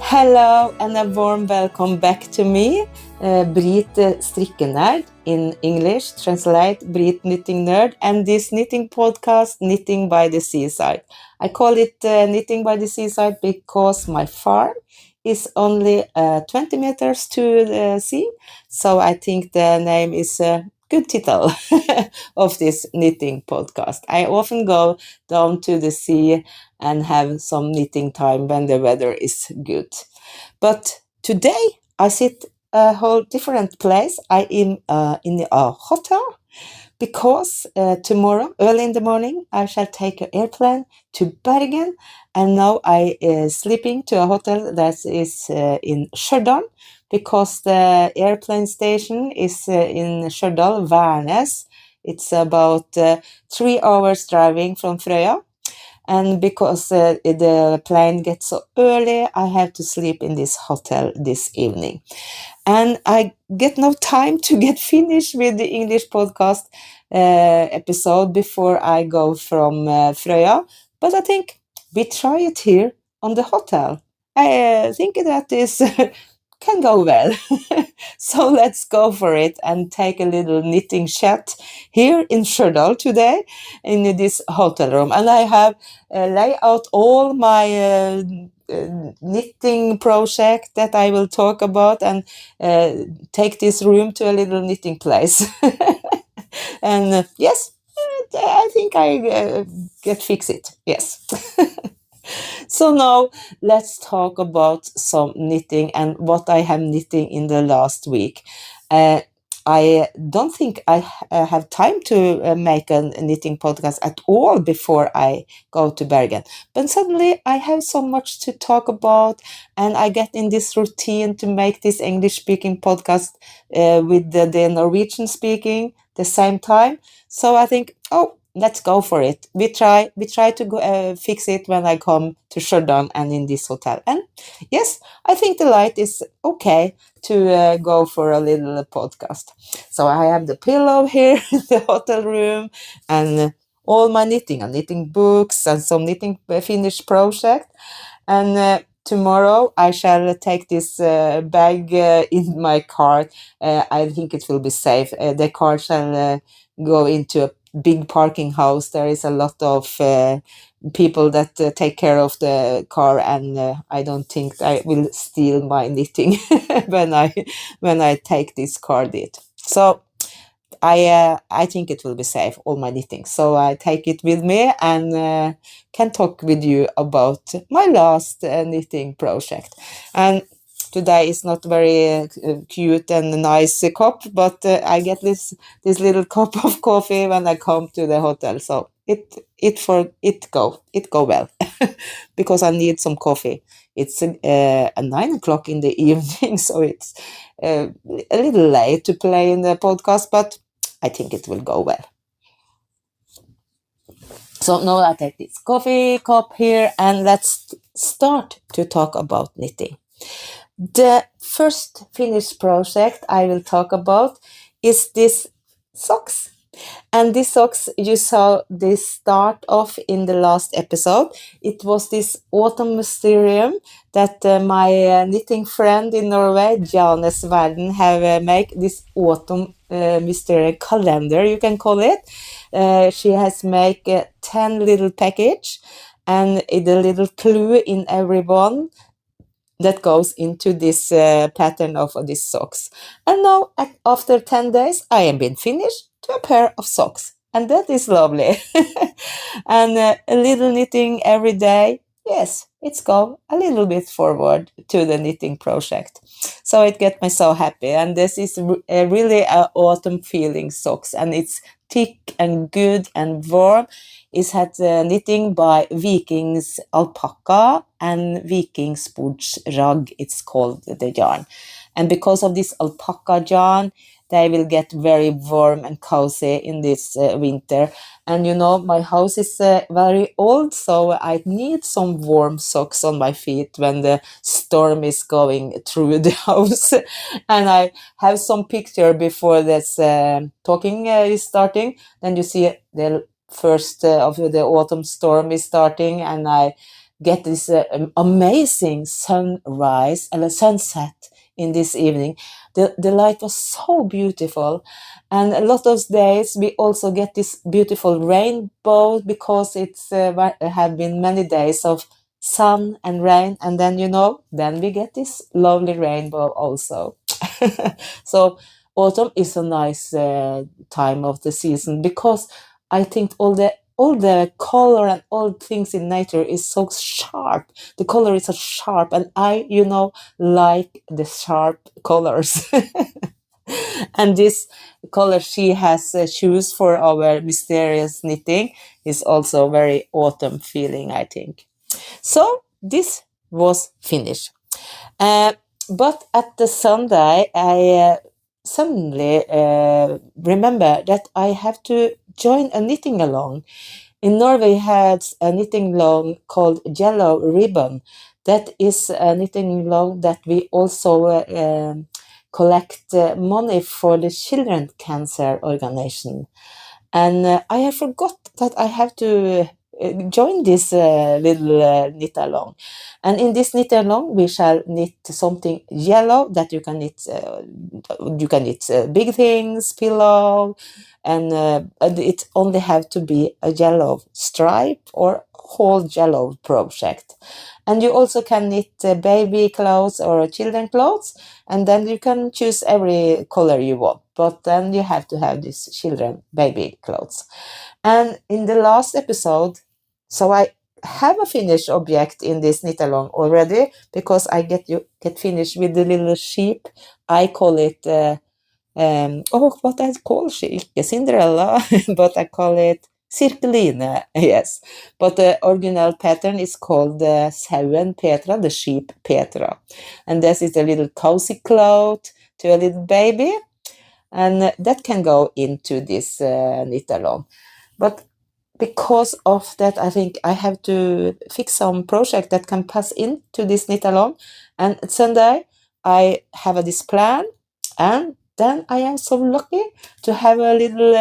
Hello and a warm welcome back to me, Brit Strikkenerd in English, translate Brit Knitting Nerd, and this knitting podcast, Knitting by the Seaside. I call it Knitting by the Seaside because my farm is only 20 meters to the sea, so I think the name is a good title of this knitting podcast. I often go down to the sea and have some knitting time when the weather is good. But today I sit a whole different place. I am in a hotel because tomorrow, early in the morning, I shall take an airplane to Bergen, and now I sleeping to a hotel that is in Støtt because the airplane station is in Stjørdal, Værnes. It's about 3 hours driving from Frøya. And because the plane gets so early, I have to sleep in this hotel this evening. And I get no time to get finished with the English podcast episode before I go from Frøya. But I think we try it here on the hotel. I think that is can go well. So let's go for it and take a little knitting chat here in Stjørdal today in this hotel room. And I have lay out all my knitting project that I will talk about and take this room to a little knitting place. And yes, I think I get fix it. Yes. So now let's talk about some knitting and what I have knitting in the last week. I don't think I have time to make a knitting podcast at all before I go to Bergen. But suddenly I have so much to talk about, and I get in this routine to make this English speaking podcast with the Norwegian speaking the same time. So I think, let's go for it. We try to go, fix it when I come to Stjørdal and in this hotel. And yes, I think the light is okay to go for a little podcast. So I have the pillow here in the hotel room and all my knitting. I'm knitting books and some knitting Finnish project. And tomorrow I shall take this bag in my car. I think it will be safe. The car shall go into a big parking house. There is a lot of people that take care of the car, and I don't think I will steal my knitting when I take this car did. So I think it will be safe, all my knitting. So I take it with me and can talk with you about my last knitting project. And today is not very cute and nice cup, but I get this little cup of coffee when I come to the hotel. So it go well because I need some coffee. It's 9 o'clock in the evening, so it's a little late to play in the podcast, but I think it will go well. So now I take this coffee cup here and let's start to talk about knitting. The first Finnish project I will talk about is this socks. And this socks, you saw this start off in the last episode. It was this autumn mysterium that my knitting friend in Norway, Granlund Sæther, have made this autumn mystery calendar, you can call it. She has made 10 little package and the little clue in every one that goes into this pattern of these socks. And now, after 10 days, I have been finished to a pair of socks. And that is lovely. And a little knitting every day. Yes, it's go a little bit forward to the knitting project. So it gets me so happy. And this is really autumn feeling socks. And it's thick and good and warm. It's had knitting by Vikings alpaca and Vikings rag, it's called the yarn. And because of this alpaca yarn, they will get very warm and cozy in this winter. And you know, my house is very old, so I need some warm socks on my feet when the storm is going through the house. And I have some picture before this talking is starting. Then you see the first of the autumn storm is starting, and I get this amazing sunrise and a sunset in this evening. The light was so beautiful, and a lot of days we also get this beautiful rainbow because it's have been many days of sun and rain, and then then we get this lovely rainbow also. So autumn is a nice time of the season because I think all the color and all things in nature is so sharp. The color is so sharp, and I like the sharp colors. And this color she has choose for our mysterious knitting is also very autumn feeling, I think. So this was finished. But at the Sunday, I suddenly remember that I have to join a knitting along. In Norway, had a knitting along called Yellow Ribbon. That is a knitting along that we also collect money for the Children Cancer Organization. And I have forgot that I have to join this little knit along. And in this knit along, we shall knit something yellow that you can knit. You can knit big things, pillow, and it only have to be a yellow stripe or whole yellow project. And you also can knit baby clothes or children clothes, and then you can choose every color you want. But then you have to have these children baby clothes. And in the last episode, so I have a finished object in this knit along already because I get finished with the little sheep. I call it what I call she? Cinderella, but I call it Sirkeline, yes. But the original pattern is called Sauen Petra, the sheep Petra. And this is a little cozy cloth to a little baby. And that can go into this knit along. But because of that, I think I have to fix some project that can pass into this knit along. And Sunday, I have this plan, and then I am so lucky to have a little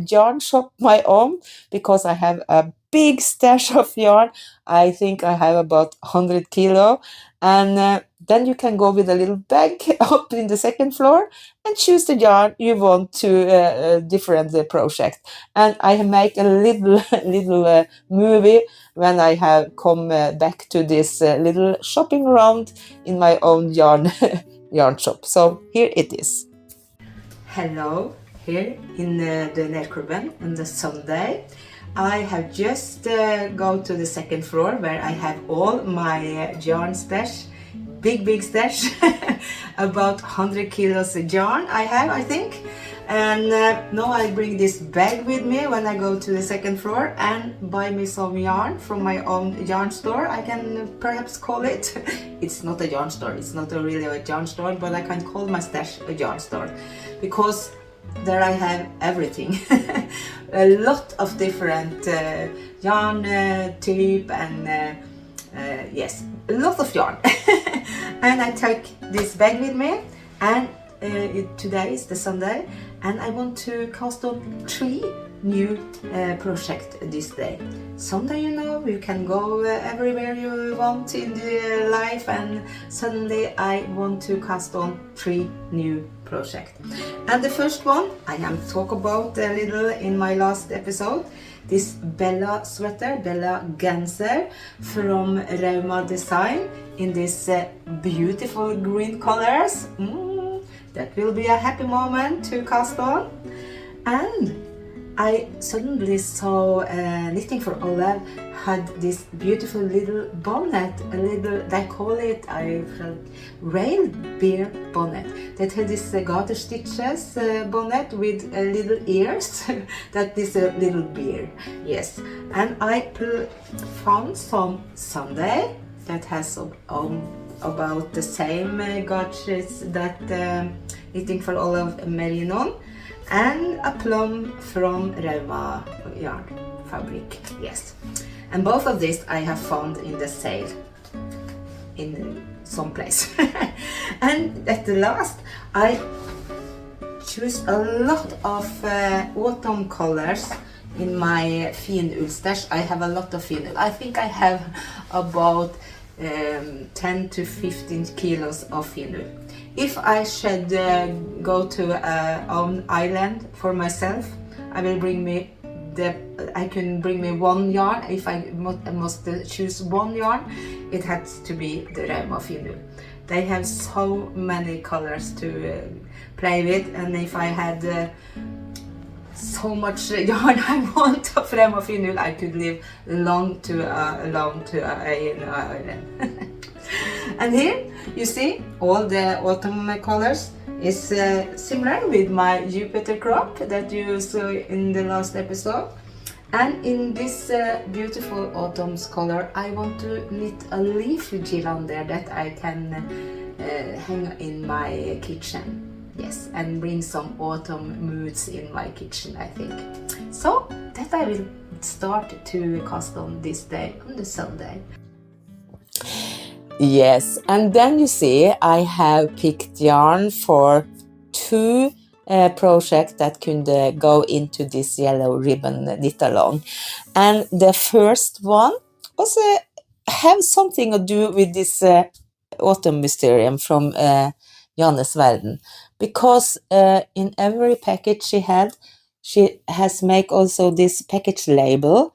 yarn shop my own because I have a big stash of yarn. I think I have about 100 kilo, and then you can go with a little bag up in the second floor and choose the yarn you want to different project. And I make a little movie when I have come back to this little shopping around in my own yarn yarn shop. So here it is. Hello, here in the Nærklubben on the Sunday. I have just go to the second floor where I have all my yarn stash, big stash, about 100 kilos of yarn I have, I think. And now I bring this bag with me when I go to the second floor and buy me some yarn from my own yarn store, I can perhaps call it. It's not a yarn store, it's not really a yarn store, but I can call my stash a yarn store because there I have everything. A lot of different yarn type and yes, a lot of yarn. And I take this bag with me, and today is the Sunday, and I want to cast on 3 new projects this day. Sunday, you can go everywhere you want in the life, and suddenly I want to cast on 3 new projects. And the first one I am talk about a little in my last episode. This Bellasweater, Bella Genser from Rauma Design in this beautiful green colors. That will be a happy moment to cast on. And I suddenly saw Knitting for Olive had this beautiful little bonnet, a little, they call it, rail bear bonnet. That had this garter stitches bonnet with little ears. That is a little bear, yes. And I found some Sunday that has about the same gauges that Knitting for Olive Merino, and a plum from Rauma yarn fabric, yes. And both of these I have found in the sale in some place. And at the last I choose a lot of autumn colors in my finwool stash. I have a lot of finwool. I think I have about 10 to 15 kilos of finwool. If I should go to an island for myself, I will bring me I can bring me one yarn. If I must choose one yarn, it has to be the rauma finwool. They have so many colors to play with, and if I had so much yarn I want of rauma finwool, I could live alone to an island. And here you see all the autumn colors is similar with my Jupiter crop that you saw in the last episode. And in this beautiful autumn's color, I want to knit a leaf girlnder that I can hang in my kitchen. Yes, and bring some autumn moods in my kitchen, I think. So that I will start to cast on this day, on the Sunday. Yes, and then you see I have picked yarn for two projects that could go into this yellow ribbon knit along. And the first one also have something to do with this autumn mysterium from Johannes Verden, because in every package she has make also this package label,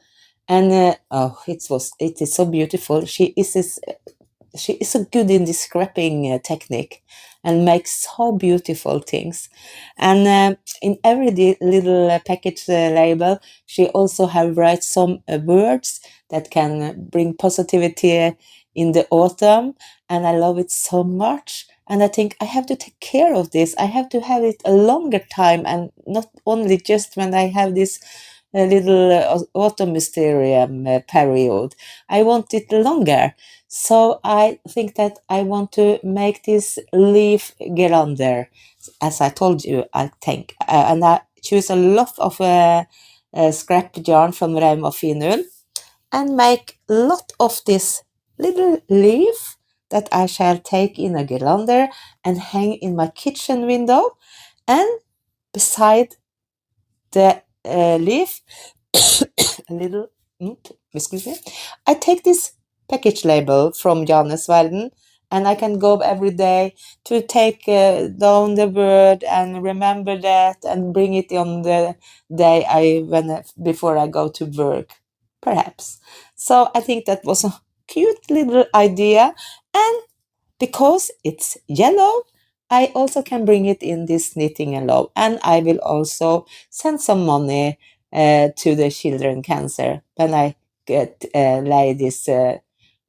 and it is so beautiful. She is so good in this scrapping technique and makes so beautiful things. And in every little package label, she also have write some words that can bring positivity in the autumn, and I love it so much. And I think I have to take care of this. I have to have it a longer time, and not only just when I have this little autumn mysterium period. I want it longer. So I think that I want to make this leaf girlnder, as I told you, I think. And I choose a lot of scrap yarn from rauma finwool and make a lot of this little leaf that I shall take in a girlnder and hang in my kitchen window. And beside the leaf, a little, excuse me, I take this package label from Johannes Verden, and I can go every day to take down the word and remember that and bring it on the day before I go to work, perhaps. So I think that was a cute little idea, and because it's yellow, I also can bring it in this knitting along, and I will also send some money to the children cancer when I get lay this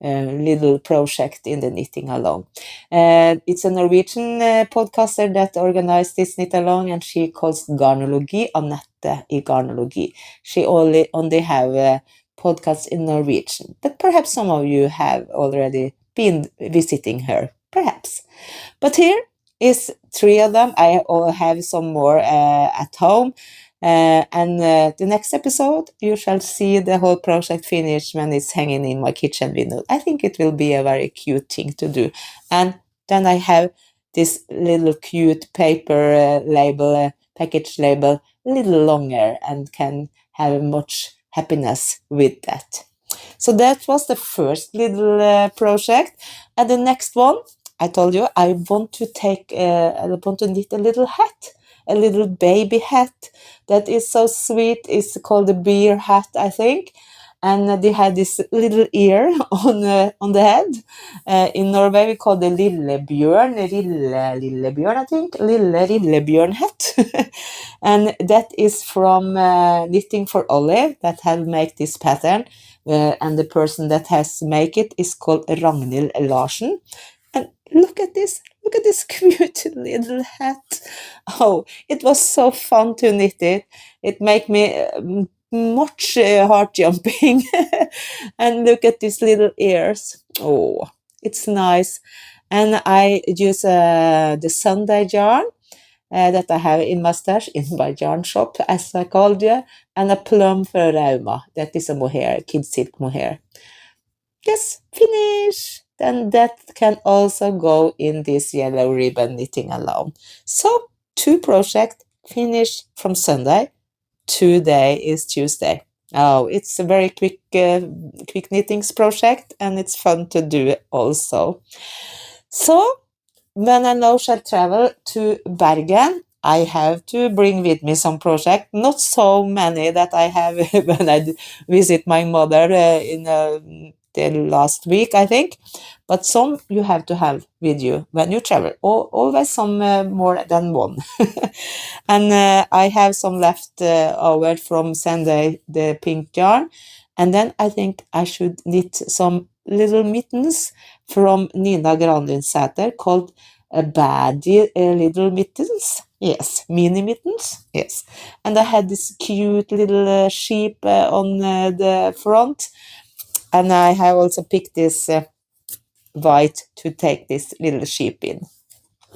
little project in the knitting along. It's a Norwegian podcaster that organized this knit along, and she calls Garnologi, Anette I Garnologi. She only have podcasts in Norwegian, but perhaps some of you have already been visiting her, perhaps. But here is three of them. I have some more at home. And the next episode, you shall see the whole project finished when it's hanging in my kitchen window. I think it will be a very cute thing to do. And then I have this little cute paper label, package label, a little longer, and can have much happiness with that. So that was the first little project. And the next one, I told you, I want to knit a little hat, a little baby hat that is so sweet. It's called a beer hat, I think. And they had this little ear on the head. In Norway, we call the lillebjørn, lillebjørn, I think, lillebjørn hat. And that is from Knitting for Olive that have made this pattern. And the person that has made it is called Ragnhild Larsen. And look at this cute little hat. Oh, it was so fun to knit it. It made me much heart jumping. And look at these little ears. Oh, it's nice. And I use the Sunday yarn that I have in my stash in my yarn shop, as I called you, and a plum for rauma. That is a mohair, kid silk mohair. Yes, finish. Then that can also go in this yellow ribbon knitting along. So 2 projects finished from Sunday, today is Tuesday. Oh, it's a very quick knittings project, and it's fun to do also. So when I now shall travel to Bergen, I have to bring with me some project, not so many that I have when I visit my mother in the last week, I think, but some you have to have with you when you travel, always some more than one. And I have some left over from Sunday, the pink yarn, and then I think I should knit some little mittens from Granlund Sæther called baddie little mittens. Yes, mini mittens. Yes, and I had this cute little sheep on the front, and I have also picked this white to take this little sheep in.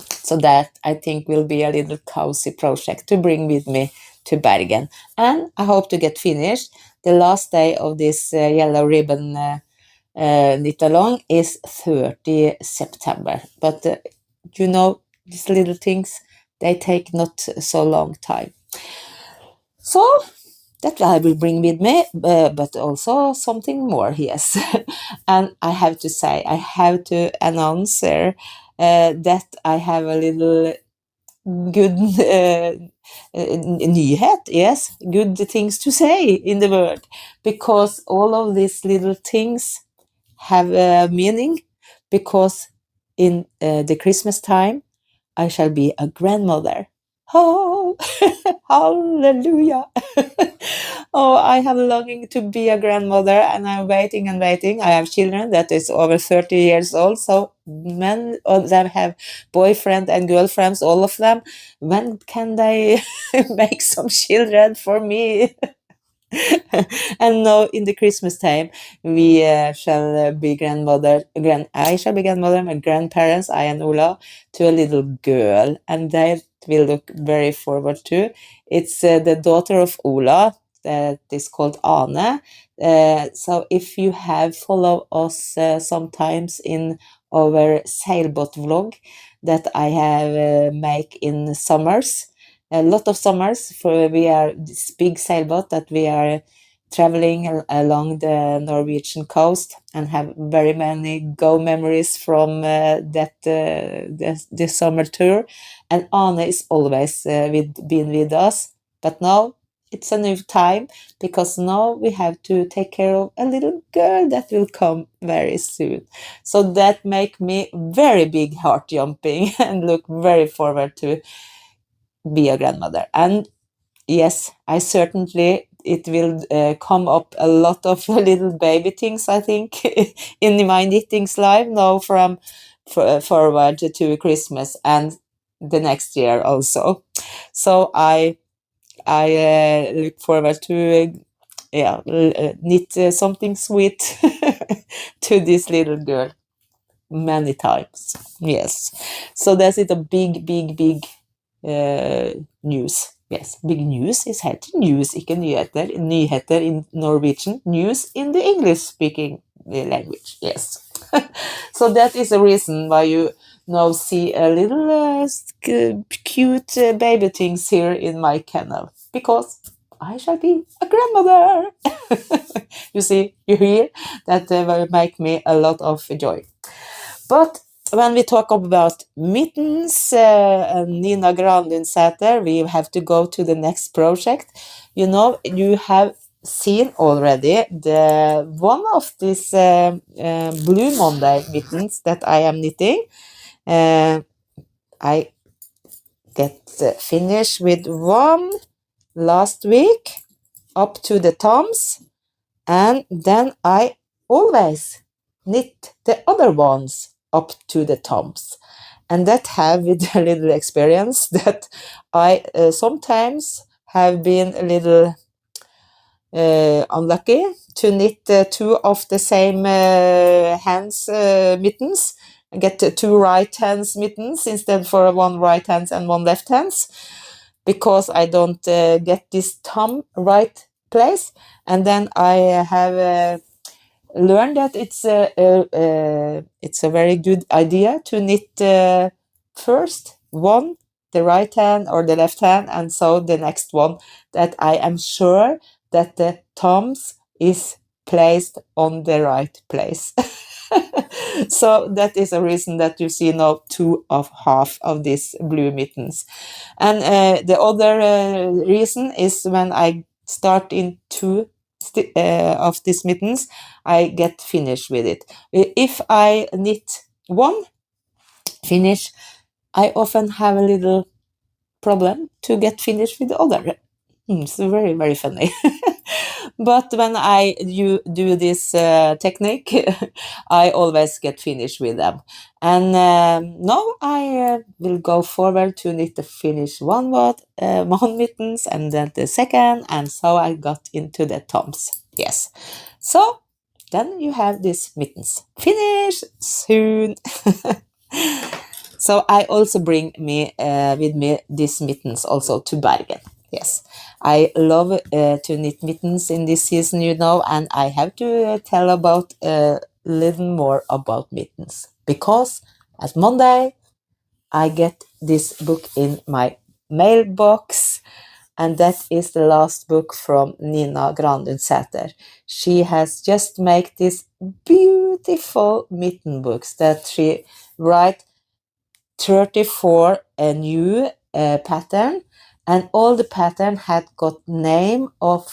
So that I think will be a little cozy project to bring with me to Bergen, and I hope to get finished. The last day of this yellow ribbon knit along is 30 September, but you know, these little things, they take not so long time. So that I will bring with me, but also something more, yes. And I have to say, I have to announce that I have a little good nyhet, yes, good things to say in the world, because all of these little things have a meaning, because in the Christmas time I shall be a grandmother. Oh, hallelujah. Oh, I have longing to be a grandmother, and I'm waiting and waiting. I have children that is over 30 years old, so men of them have boyfriend and girlfriends, all of them. When can they make some children for me? And now in the Christmas time, we shall be I shall be grandmother, my grandparents, I and Ola, to a little girl, and that will look very forward to. It's the daughter of Ola, that is called Ane. So if you have followed us sometimes in our sailboat vlog that I have make in summers, a lot of summers, for we are this big sailboat that we are traveling along the Norwegian coast, and have very many go memories from this summer tour. And Ane is always been with us, but now it's a new time, because now we have to take care of a little girl that will come very soon. So that make me very big heart jumping and look very forward to be a grandmother. And yes, I certainly, it will come up a lot of little baby things, I think, in my knittings life now from forward to Christmas and the next year also. So I look forward to knit something sweet to this little girl many times. Yes, so that's it, a big news. Yes, big news is heter news, ikke nyheter. Nyheter in Norwegian, news in the English-speaking language. Yes. So that is the reason why you now see a little cute baby things here in my kennel, because I shall be a grandmother. You see, you hear, that will make me a lot of joy. But when we talk about mittens and Granlund Sæther, we have to go to the next project. You know, you have seen already the one of these Blue Monday mittens that I am knitting. I get finished with one last week up to the thumbs, and then I always knit the other ones up to the thumbs. And that have with a little experience that I sometimes have been a little unlucky to knit two of the same hands mittens, and get two right hands mittens instead for one right hands and one left hands, because I don't get this thumb right place. And then I have learned that it's a very good idea to knit first one the right hand or the left hand, and so the next one, that I am sure that the thumbs is placed on the right place. So that is a reason that you see now 2 of half of these blue mittens. And the other reason is when I start in 2 of these mittens, I get finished with it. If I knit 1 finish, I often have a little problem to get finished with the other. It's very, very funny. But when I do this technique, I always get finished with them. And now I will go forward to knit the finish one mittens, and then the second, and so I got into the thumbs. Yes. So then you have these mittens. Finish soon. So I also bring with me these mittens also to Bergen. Yes, I love to knit mittens in this season, and I have to tell about a little more about mittens, because at Monday I get this book in my mailbox, and that is the last book from Nina Granlund Sæther. She has just made these beautiful mitten books that she write 34 a new pattern, and all the pattern had got name of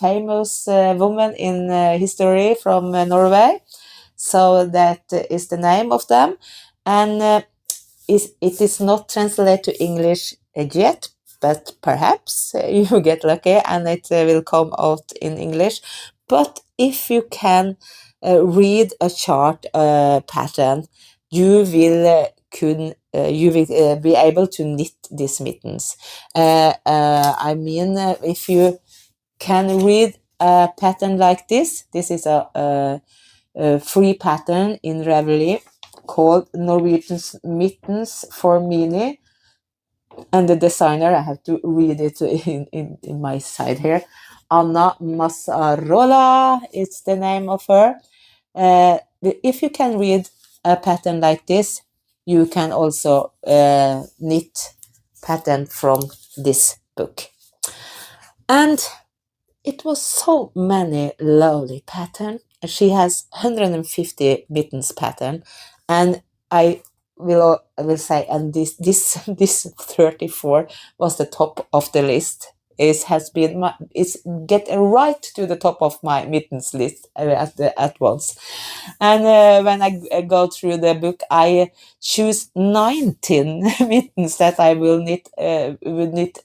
famous women in history from Norway. So that is the name of them, and it is not translated to English yet, but perhaps you get lucky and it will come out in English. But if you can read a chart pattern, you will be able to knit these mittens. I mean, if you can read a pattern like this is a free pattern in Riddari called Norwegian mittens for mini, and the designer, I have to read it in my side here, Anna Massarola, it's the name of her. If you can read a pattern like this, you can also knit pattern from this book. And it was so many lovely pattern. She has 150 mittens pattern, and I will say, and this 34 was the top of the list. It's get right to the top of my mittens list at once. And when I go through the book, I choose 19 mittens that I will knit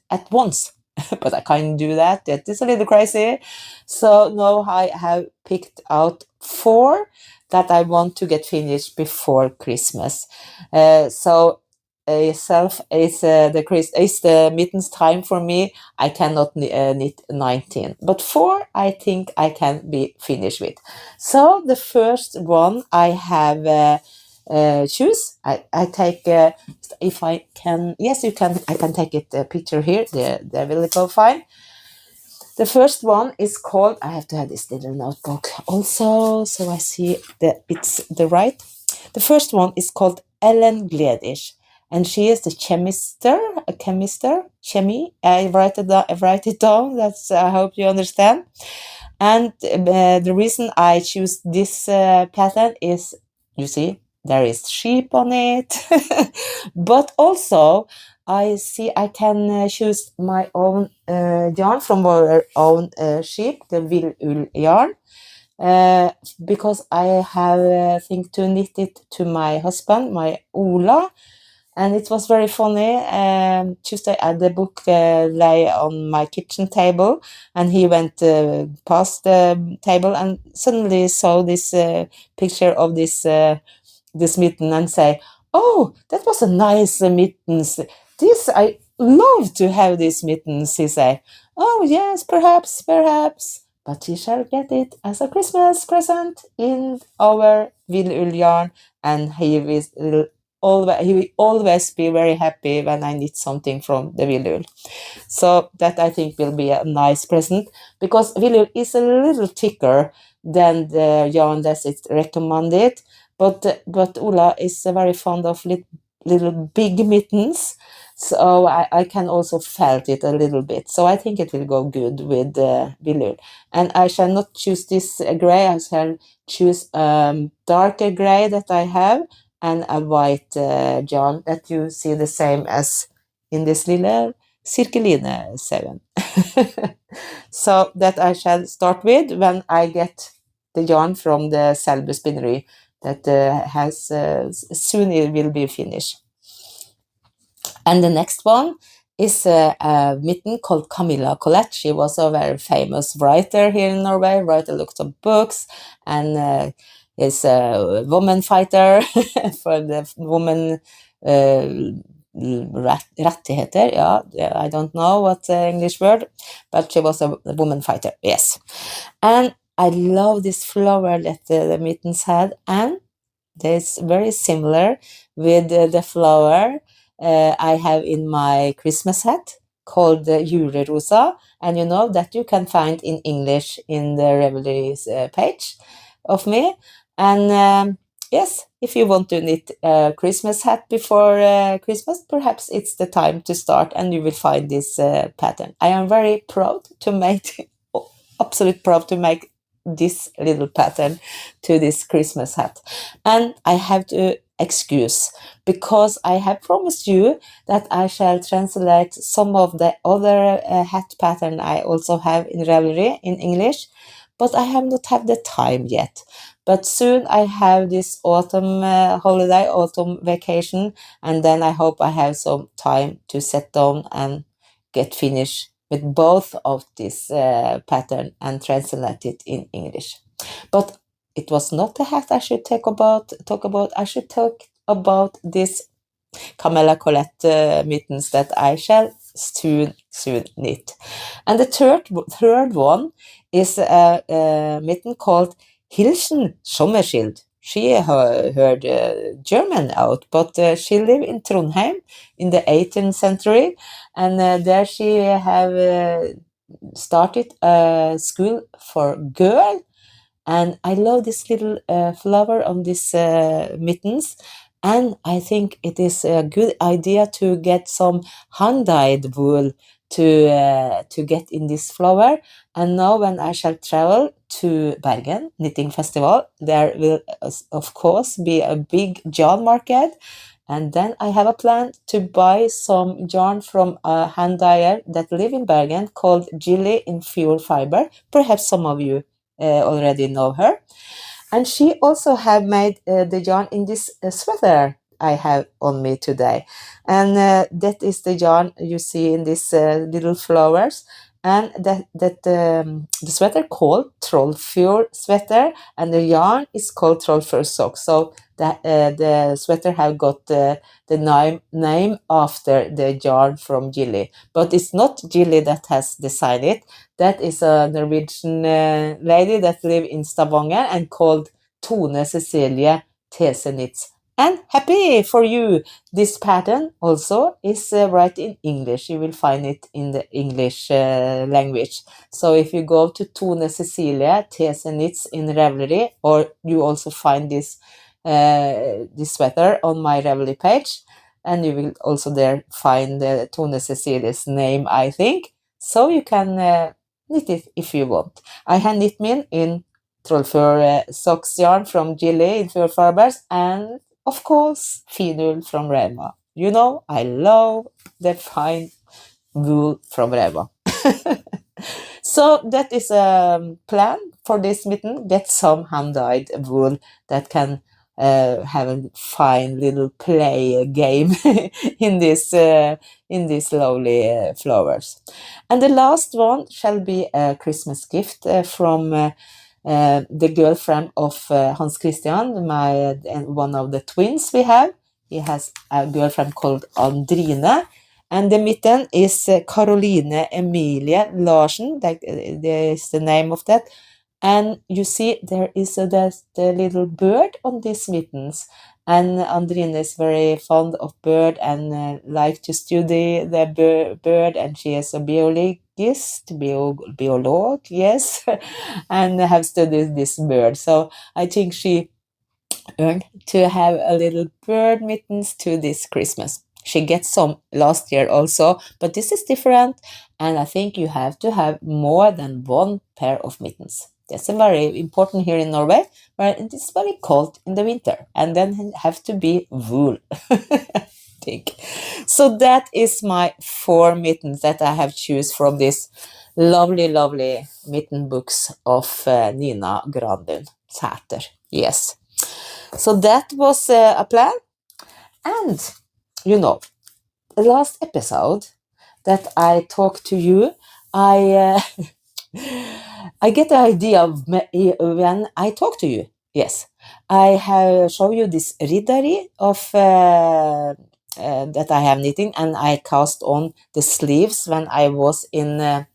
at once. But I can't do that. That is a little crazy. So now I have picked out 4 that I want to get finished before Christmas. So self is the mittens time for me. I cannot knit 19, but 4 I think I can be finished with. So the first one I have choose. I take if I can. Yes, you can. I can take it a picture here. There will go fine. The first one is called. I have to have this little notebook also, so I see that it's the right. The first one is called Ellen Gledish, and she is the chemie. I write it down. That's. I hope you understand. And the reason I choose this pattern is, you see, there is sheep on it, but also I see I can choose my own yarn from our own sheep, the wool yarn, because I have think to knit it to my husband, my Ola. And it was very funny. Tuesday, the book lay on my kitchen table, and he went past the table and suddenly saw this picture of this mitten and say, "Oh, that was a nice mittens. This I love to have these mittens." He say, "Oh yes, perhaps, but you shall get it as a Christmas present in our wool yarn," and he will always be very happy when I knit something from the wool. So that I think will be a nice present, because wool is a little thicker than the yarn that is recommended. But Ola is very fond of little big mittens, So I can also felt it a little bit. So I think it will go good with velour. And I shall not choose this gray. I shall choose darker gray that I have and a white yarn that you see the same as in this little cirkeline 7. So that I shall start with when I get the yarn from the Selby spinnery that has soon it will be finished. And the next one is a mitten called Camilla Collette. She was a very famous writer here in Norway, wrote a lot of books, and is a woman fighter for the woman rettigheter. Yeah, I don't know what the English word, but she was a woman fighter, yes. And I love this flower that the mittens had, and it's very similar with the flower I have in my Christmas hat called julerosa, and you know that you can find in English in the Revelries page of me. And yes, if you want to knit a Christmas hat before Christmas, perhaps it's the time to start, and you will find this pattern. I am very proud to make, absolutely proud to make this little pattern to this Christmas hat. And I have to excuse because I have promised you that I shall translate some of the other hat pattern I also have in Ravelry in English, but I have not had the time yet. But soon I have this autumn holiday, autumn vacation, and then I hope I have some time to sit down and get finished with both of this pattern and translate it in English. But it was not the hat I should talk about. I should talk about this Camilla Collette mittens that I shall soon knit. And the third one is a mitten called Hilschen Sommerschild. She heard German out, but she lived in Trondheim in the 18th century, and there she have started a school for girl. And I love this little flower on these mittens, and I think it is a good idea to get some hand-dyed wool to get in this flower. And now when I shall travel to Bergen Knitting Festival, there will of course be a big yarn market, and then I have a plan to buy some yarn from a hand dyer that live in Bergen called Gilly in Pure Fiber. Perhaps some of you already know her. And she also have made the yarn in this sweater I have on me today. And that is the yarn you see in these little flowers. And the sweater called Trollfjord sweater, and the yarn is called Trollfjord sock. So the sweater have got the name after the yarn from Gilly. But it's not Gilly that has designed it. That is a Norwegian lady that live in Stavanger and called Tone Cecilie Tesenitz. And happy for you! This pattern also is right in English. You will find it in the English language. So if you go to Tone Cecilie Tesenitz in Ravelry, or you also find this sweater on my Ravelry page, and you will also there find Tone Cecilie's name, I think. So you can knit it if you want. I have knit mine in Trollfjord socks yarn from Gilly in Fjord Fibers, and of course finwool from rauma. You know, I love the fine wool from rauma. So that is a plan for this mitten. Get some hand-dyed wool that can have a fine little play game in this lovely flowers. And the last one shall be a Christmas gift from the girlfriend of Hans Christian, one of the twins we have. He has a girlfriend called Andrine, and the mitten is Caroline Emilie Larsen. That is the name of that. And you see there is the little bird on these mittens. And Andrine is very fond of bird and like to study the bird, and she is a biologist, biolog, yes, and have studied this bird. So I think she earned to have a little bird mittens to this Christmas. She gets some last year also, but this is different, and I think you have to have more than one pair of mittens. That's very important here in Norway, where it is very cold in the winter, and then have to be wool. Think. So that is my 4 mittens that I have choose from this lovely, lovely mitten books of Nina Granlund Sæther. Yes. So that was a plan, and you know, the last episode that I talked to you, I I get the idea of when I talk to you. Yes, I have shown you this Riddari of that I have knitting, and I cast on the sleeves when I was in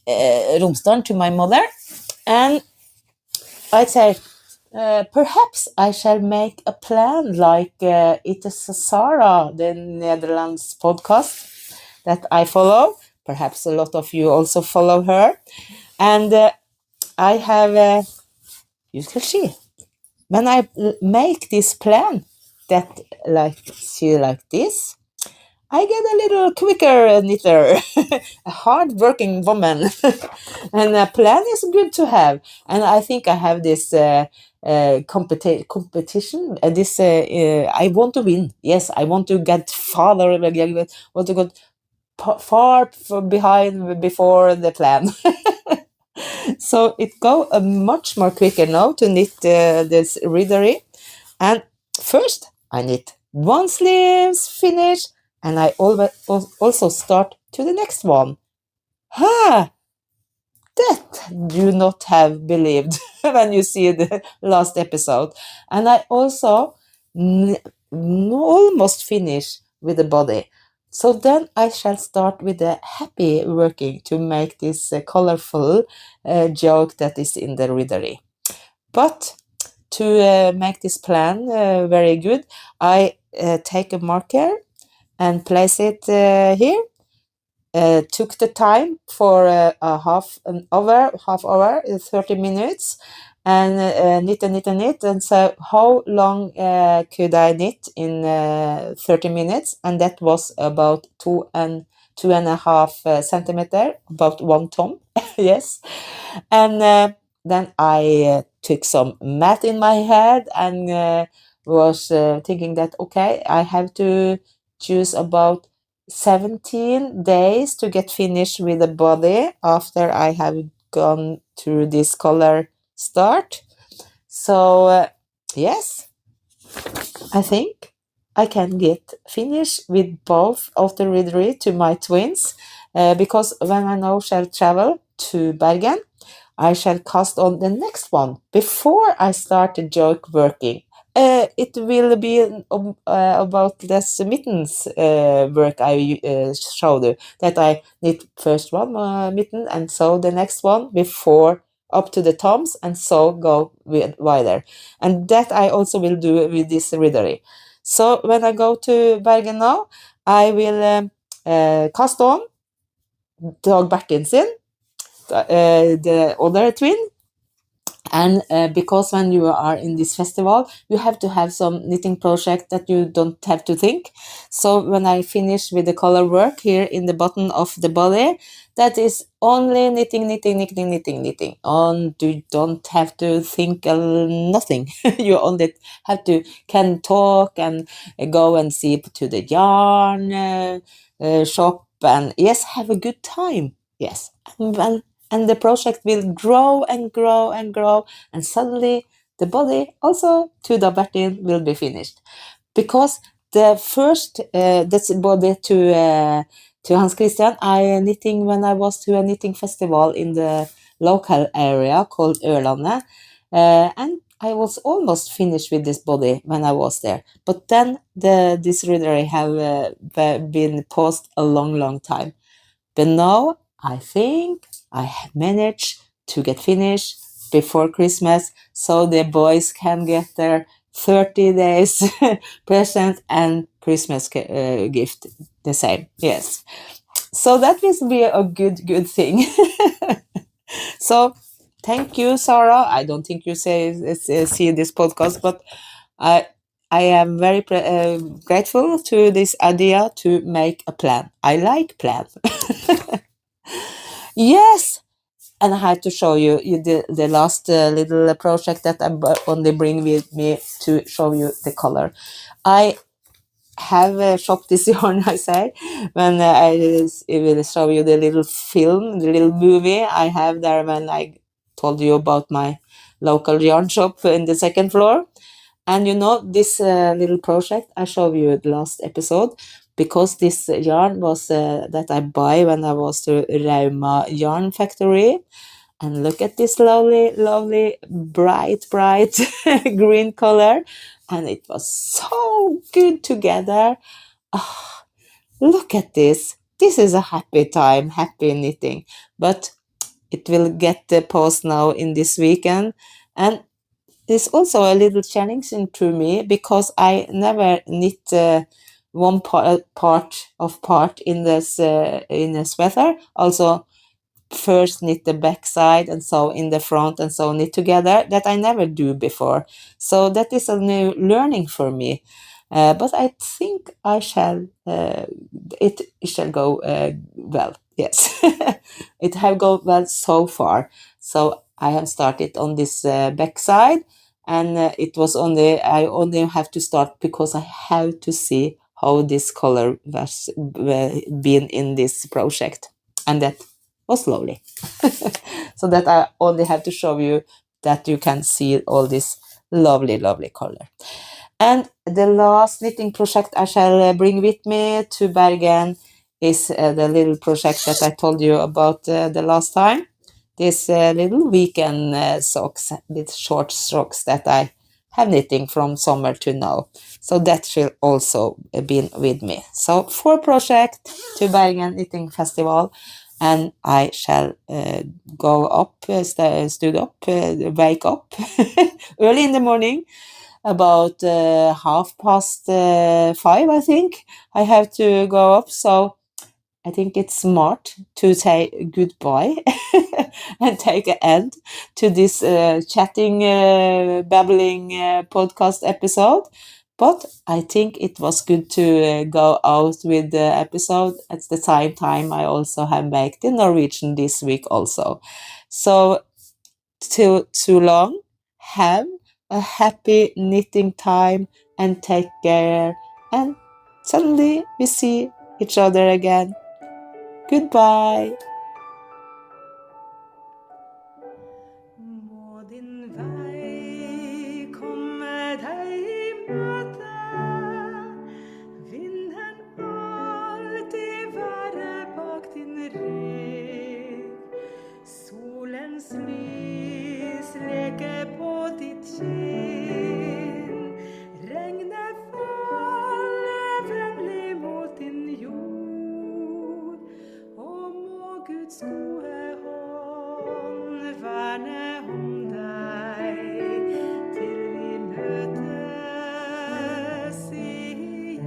Romsdalen to my mother, and I say perhaps I shall make a plan like it is Sarah, the Netherlands podcast that I follow. Perhaps a lot of you also follow her. And I have, you can see, when I make this plan that like this, I get a little quicker knitter, a hard-working woman, and a plan is good to have. And I think I have this competition. This I want to win. Yes, I want to get farther. I want to go far behind before the plan. So it go much more quicker now to knit this Riddari. And first I knit one sleeves, finish, and I always also start to the next one. Ha! That you not have believed when you see the last episode. And I also almost finish with the body. So then I shall start with the happy working to make this colorful joke that is in the Riddari. But to make this plan very good, I take a marker and place it here. Took the time for a half hour, 30 minutes, and knit. And so how long could I knit in 30 minutes? And that was about 2.5 centimeter, about 1 thumb. Yes. And then I took some math in my head and was thinking that, okay, I have to choose about 17 days to get finished with the body after I have gone through this color start. So yes, I think I can get finished with both of the Riddari to my twins, because when I now shall travel to Bergen, I shall cast on the next one before I start the joke working. It will be about this mittens work I showed you, that I knit first one mitten and sew the next one before up to the thumbs, and so go with wider. And that I also will do with this Riddari. So when I go to Bergen now, I will cast on Dag Bertin sin, the other twin. And because when you are in this festival, you have to have some knitting project that you don't have to think. So when I finish with the color work here in the bottom of the body, that is only knitting. And you don't have to think nothing. You only have to can talk and go and see to the yarn shop, and yes, have a good time. Yes, and the project will grow and grow and grow, and suddenly the body also to the Bertin will be finished. Because the first that's body to Hans Christian, I knitting when I was to a knitting festival in the local area called Ørlandet, and I was almost finished with this body when I was there. But then this Riddari have been paused a long time. But now I think I have managed to get finished before Christmas, so the boys can get their 30 days present and Christmas gift the same. Yes. So that will be a good thing. So thank you, Sarah. I don't think you see this podcast, but I am very grateful to this idea to make a plan. I like plan. Yes, and I had to show you the last little project that I only bring with me to show you the color. I have shopped this yarn, I say, when I will show you the little film, the little movie I have there when I told you about my local yarn shop in the second floor. And you know, this little project I showed you the last episode, because this yarn was that I buy when I was to Rauma yarn factory. And look at this lovely, lovely, bright green color. And it was so good together. Ah, look at this. This is a happy time, happy knitting. But it will get the post now in this weekend. And it's also a little challenging to me because I never knit one part in the sweater. Also, first knit the back side and so in the front and so knit together, that I never do before. So that is a new learning for me. But I think I shall it shall go well. Yes, it have gone well so far. So I have started on this back side, and it was only I only have to start because I have to see how this color was been in this project, and that was slowly. So that I only have to show you that you can see all this lovely, lovely color. And the last knitting project I shall bring with me to Bergen is the little project that I told you about the last time. This little weekend socks with short socks that I have knitting from summer to now. So that shall also be with me. So 4 projects to Bergen Knitting Festival. And I shall go up, stood up, wake up early in the morning, about 5:30, I think. I have to go up, so I think it's smart to say goodbye and take an end to this chatting, babbling podcast episode. But I think it was good to go out with the episode at the same time. I also have made the Norwegian this week also. So till too long, have a happy knitting time and take care. And suddenly we see each other again. Goodbye. Må din vei komme deg i møte, vinden alltid være bak din rygg, solens lys leke på ditt kinn, regnet falle vennlig mot din jord, og må Guds gode hånd verne om deg til vi møtes igjen.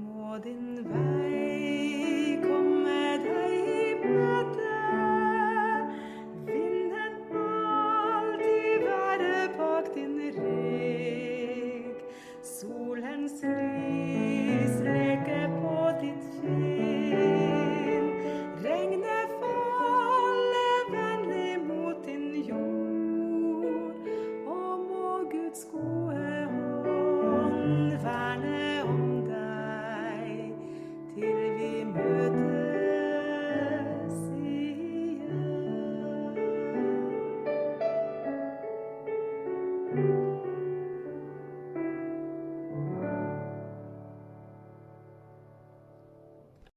Må din vei komme deg i møte, vinden alltid være bak din rygg, solens lys leke på ditt kinn, regnet falle vennlig mot din jord, og må Guds gode hånd verne om deg til vi møtes igjen.